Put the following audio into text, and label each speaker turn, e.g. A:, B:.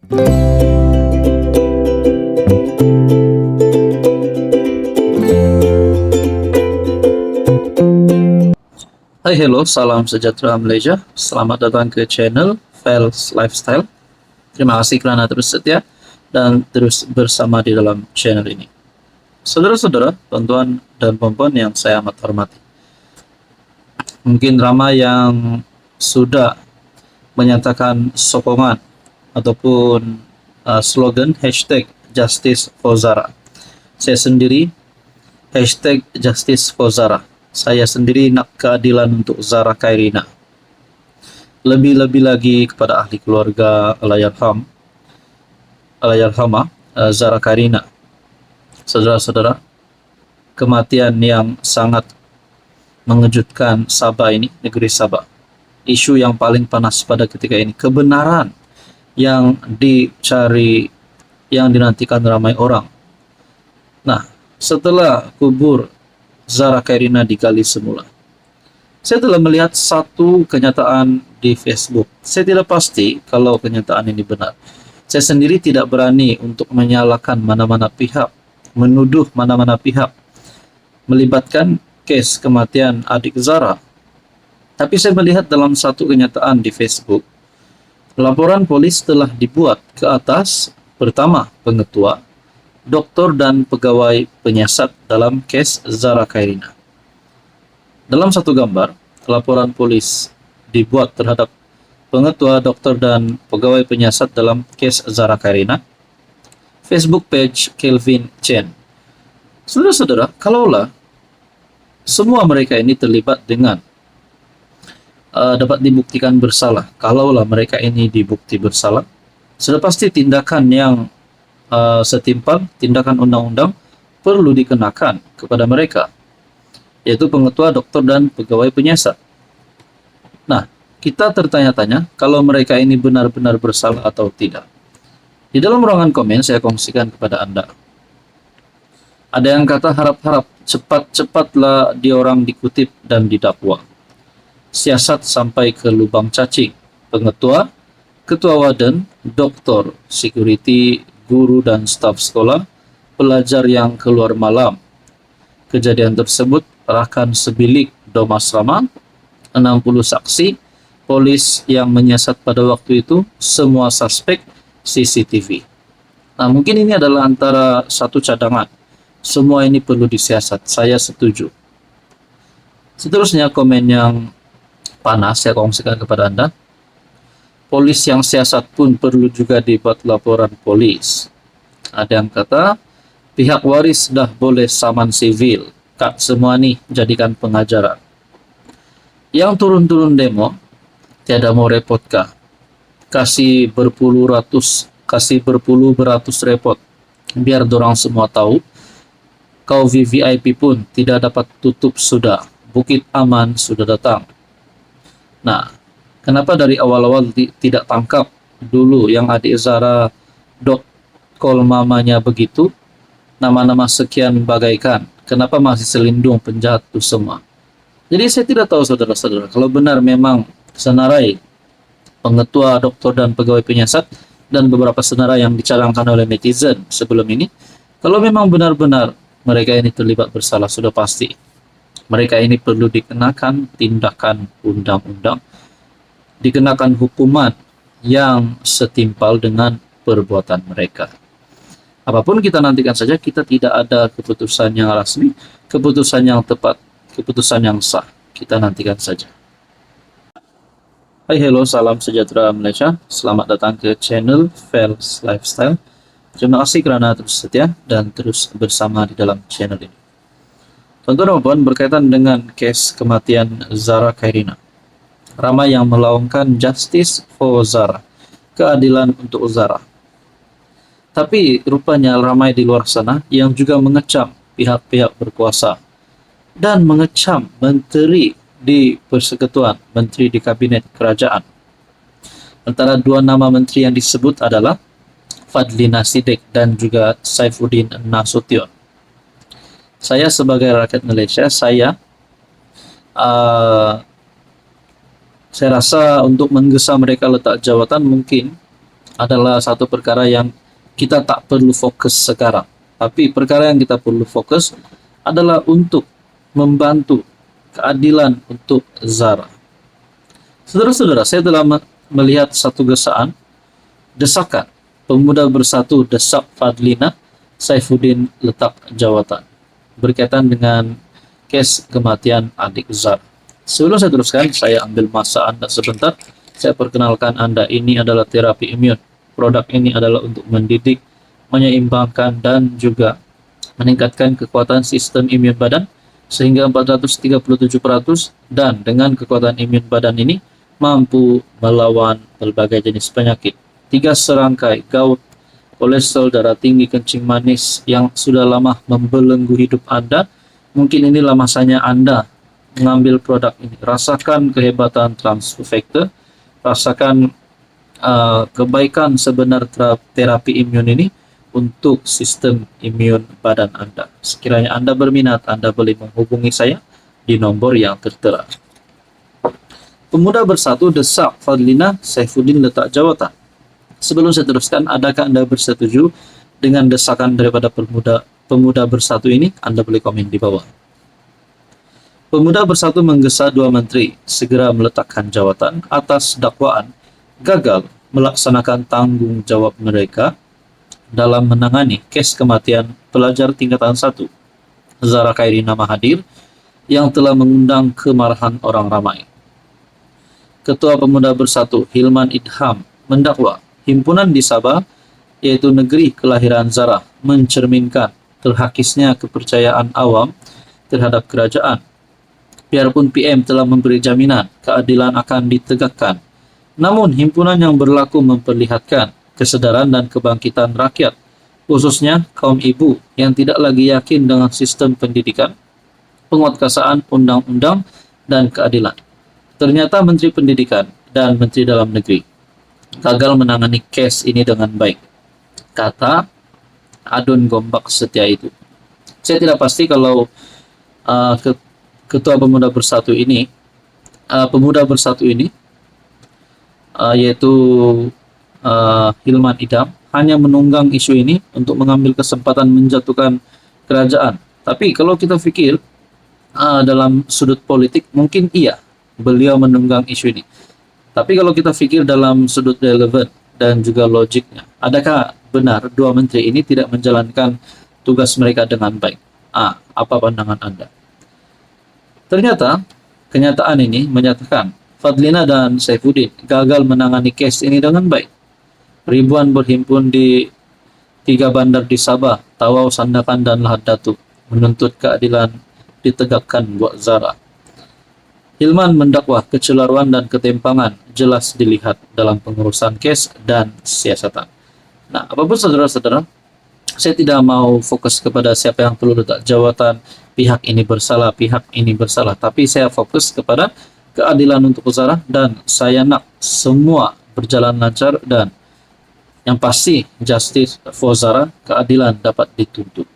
A: Hai, hello, salam sejahtera Malaysia. Selamat datang ke channel Fels Lifestyle. Terima kasih kerana terus setia dan terus bersama di dalam channel ini. Saudara-saudara, tuan-tuan dan puan-puan yang saya amat hormati. Mungkin ramai yang sudah menyatakan sokongan ataupun slogan hashtag Justice for Zara. Saya sendiri hashtag Justice for Zara. Saya sendiri nak keadilan untuk Zara Khairina. Lebih-lebih lagi kepada ahli keluarga Allahyarhamah Zara Khairina. Saudara-saudara, kematian yang sangat mengejutkan Sabah ini, negeri Sabah. Isu yang paling panas pada ketika ini, kebenaran yang dicari, yang dinantikan ramai orang. Nah, setelah kubur Zara Khairina digali semula, saya telah melihat satu kenyataan di Facebook. Saya tidak pasti kalau kenyataan ini benar. Saya sendiri tidak berani untuk menyalahkan mana-mana pihak, menuduh mana-mana pihak melibatkan kes kematian adik Zara. Tapi saya melihat dalam satu kenyataan di Facebook, laporan polis telah dibuat ke atas, pertama pengetua, doktor dan pegawai penyiasat dalam kes Zara Khairina. Dalam satu gambar, laporan polis dibuat terhadap pengetua, doktor dan pegawai penyiasat dalam kes Zara Khairina. Facebook page Kelvin Chen. Saudara-saudara, kalaulah semua mereka ini terlibat dengan dapat dibuktikan bersalah, kalaulah mereka ini dibukti bersalah, sudah pasti tindakan yang setimpal, tindakan undang-undang perlu dikenakan kepada mereka, yaitu pengetua, doktor, dan pegawai penyiasat. Nah, kita tertanya-tanya kalau mereka ini benar-benar bersalah atau tidak. Di dalam ruangan komen saya kongsikan kepada Anda. Ada yang kata harap-harap cepat-cepatlah diorang dikutip dan didakwa. Siasat sampai ke lubang cacing. Pengetua, ketua waden, doktor, security, guru dan staf sekolah, pelajar yang keluar malam. Kejadian tersebut rakan sebilik dom asrama, 60 saksi, polis yang menyiasat pada waktu itu, semua suspek, CCTV. Nah, mungkin ini adalah antara satu cadangan. Semua ini perlu disiasat, saya setuju. Seterusnya komen yang panas saya kongsikan kepada Anda. Polis yang siasat pun perlu juga dibuat laporan polis. Ada yang kata, pihak waris dah boleh saman sivil. Kak, semua nih jadikan pengajaran. Yang turun-turun demo, tiada mau repot kah? Kasih berpuluh beratus repot. Biar dorang semua tahu, kau VVIP pun tidak dapat tutup sudah. Bukit aman sudah datang. Nah, kenapa dari awal-awal tidak tangkap dulu yang adik Zara call mamanya begitu, nama-nama sekian bagaikan, kenapa masih selindung penjahat itu semua? Jadi saya tidak tahu saudara-saudara, kalau benar memang senarai pengetua, doktor dan pegawai penyiasat dan beberapa senarai yang dicadangkan oleh netizen sebelum ini, kalau memang benar-benar mereka ini terlibat bersalah, sudah pasti mereka ini perlu dikenakan tindakan undang-undang, dikenakan hukuman yang setimpal dengan perbuatan mereka. Apapun kita nantikan saja, kita tidak ada keputusan yang resmi, keputusan yang tepat, keputusan yang sah. Kita nantikan saja. Hai, hello, salam sejahtera Malaysia. Selamat datang ke channel Fels Lifestyle. Terima kasih kerana terus setia dan terus bersama di dalam channel ini. Tuan-tuan dan puan, berkaitan dengan kes kematian Zara Khairina, ramai yang melaungkan Justice for Zara, keadilan untuk Zara. Tapi rupanya ramai di luar sana yang juga mengecam pihak-pihak berkuasa dan mengecam menteri di Persekutuan, menteri di Kabinet Kerajaan. Antara dua nama menteri yang disebut adalah Fadlina Siddiq dan juga Saifuddin Nasution. Saya sebagai rakyat Malaysia, saya rasa untuk menggesa mereka letak jawatan mungkin adalah satu perkara yang kita tak perlu fokus sekarang. Tapi perkara yang kita perlu fokus adalah untuk membantu keadilan untuk Zara. Saudara-saudara, saya telah melihat satu desakan pemuda bersatu desak Fadlina Saifuddin letak jawatan berkaitan dengan kes kematian adik Zara. Sebelum saya teruskan, saya ambil masa Anda sebentar. Saya perkenalkan Anda, ini adalah terapi imun. Produk ini adalah untuk mendidik, menyeimbangkan, dan juga meningkatkan kekuatan sistem imun badan sehingga 437%, dan dengan kekuatan imun badan ini mampu melawan berbagai jenis penyakit. 3 serangkai gout, kolesterol darah tinggi, kencing manis yang sudah lama membelenggu hidup Anda. Mungkin inilah masanya Anda mengambil produk ini. Rasakan kehebatan transfactor, rasakan kebaikan sebenar terapi imun ini untuk sistem imun badan Anda. Sekiranya Anda berminat, Anda boleh menghubungi saya di nomor yang tertera. Pemuda bersatu desak Fadlina Saifuddin letak jawatan. Sebelum saya teruskan, adakah Anda bersetuju dengan desakan daripada pemuda bersatu ini? Anda boleh komen di bawah. Pemuda bersatu menggesa 2 menteri segera meletakkan jawatan atas dakwaan gagal melaksanakan tanggung jawab mereka dalam menangani kes kematian pelajar tingkatan 1 Zara Khairina Mahadir yang telah mengundang kemarahan orang ramai. Ketua Pemuda Bersatu Hilman Idham mendakwa himpunan di Sabah, yaitu negeri kelahiran Zara, mencerminkan terhakisnya kepercayaan awam terhadap kerajaan. Biarpun PM telah memberi jaminan keadilan akan ditegakkan, namun himpunan yang berlaku memperlihatkan kesadaran dan kebangkitan rakyat, khususnya kaum ibu yang tidak lagi yakin dengan sistem pendidikan, penguatkuasaan undang-undang, dan keadilan. Ternyata Menteri Pendidikan dan Menteri Dalam Negeri gagal menangani kes ini dengan baik, kata Adun Gombak Setia itu. Saya tidak pasti kalau Ketua Pemuda Bersatu ini, yaitu Hilman Idham, hanya menunggang isu ini untuk mengambil kesempatan menjatuhkan kerajaan. Tapi kalau kita pikir dalam sudut politik, mungkin iya, beliau menunggang isu ini. Tapi kalau kita pikir dalam sudut relevan dan juga logiknya, adakah benar 2 menteri ini tidak menjalankan tugas mereka dengan baik? Apa pandangan Anda? Ternyata, kenyataan ini menyatakan Fadlina dan Saifuddin gagal menangani kes ini dengan baik. Ribuan berhimpun di 3 bandar di Sabah, Tawau, Sandakan, dan Lahad Datu menuntut keadilan ditegakkan buat Zara. Hilman mendakwa kecelaruan dan ketimpangan jelas dilihat dalam pengurusan kes dan siasatan. Nah, apapun saudara-saudara, saya tidak mau fokus kepada siapa yang perlu letak jawatan, pihak ini bersalah, tapi saya fokus kepada keadilan untuk Zara, dan saya nak semua berjalan lancar, dan yang pasti justice for Zara, keadilan dapat dituntut.